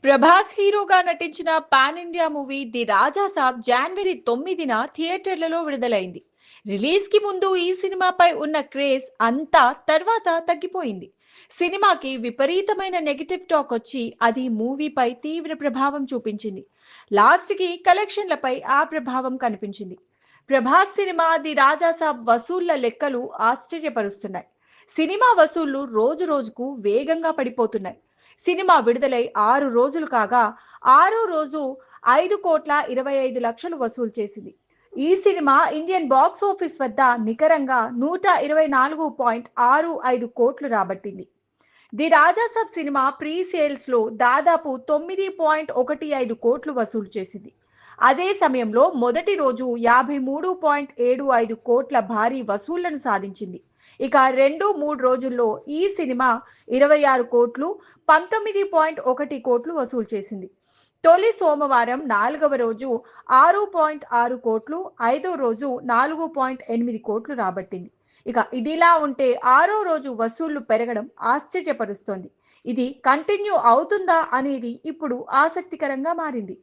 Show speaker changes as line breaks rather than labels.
ప్రభాస్ హీరోగా నటించిన pan India movie the రాజా సాబ్ జనవరి 9న థియేటర్లలో విడుదలైంది. రిలీజ్ కి ముందు ఈ సినిమాపై ఉన్న క్రేజ్ అంతా తర్వాత తగ్గిపోయింది. సినిమాకి విపరీతమైన నెగటివ్ టాక్ వచ్చి అది మూవీపై తీవ్ర ప్రభావం చూపించింది. లాస్ట్ కి కలెక్షన్లపై ఆ ప్రభావం కనిపించింది. ప్రభాస్ సినిమా ది రాజా సాబ్ వసూళ్ల లెక్కలు ఆశ్చర్యపరుస్తున్నాయి. సినిమా వసూళ్లు రోజు రోజుకు వేగంగా పడిపోతున్నాయి. సినిమా విడుదలై 6 రోజులు కాగా ఆరో రోజు 5,25,00,000 వసూలు చేసింది. ఈ సినిమా ఇండియన్ బాక్స్ ఆఫీస్ వద్ద నికరంగా 124.65 కోట్లు రాబట్టింది. ది రాజాసాబ్ సినిమా ప్రీ సేల్స్ లో దాదాపు 9.15 కోట్లు వసూలు చేసింది. అదే సమయంలో మొదటి రోజు 53.75 కోట్ల భారీ వసూళ్లను సాధించింది. ఇక 2-3 రోజుల్లో ఈ సినిమా 26 కోట్లు 19.1 కోట్లు వసూలు చేసింది. తొలి సోమవారం 4వ రోజు 6.6 కోట్లు, 5వ రోజు 4.8 కోట్లు రాబట్టింది. ఇక ఇదిలా ఉంటే ఆరో రోజు వసూళ్లు పెరగడం ఆశ్చర్యపరుస్తోంది. ఇది కంటిన్యూ అవుతుందా అనేది ఇప్పుడు ఆసక్తికరంగా మారింది.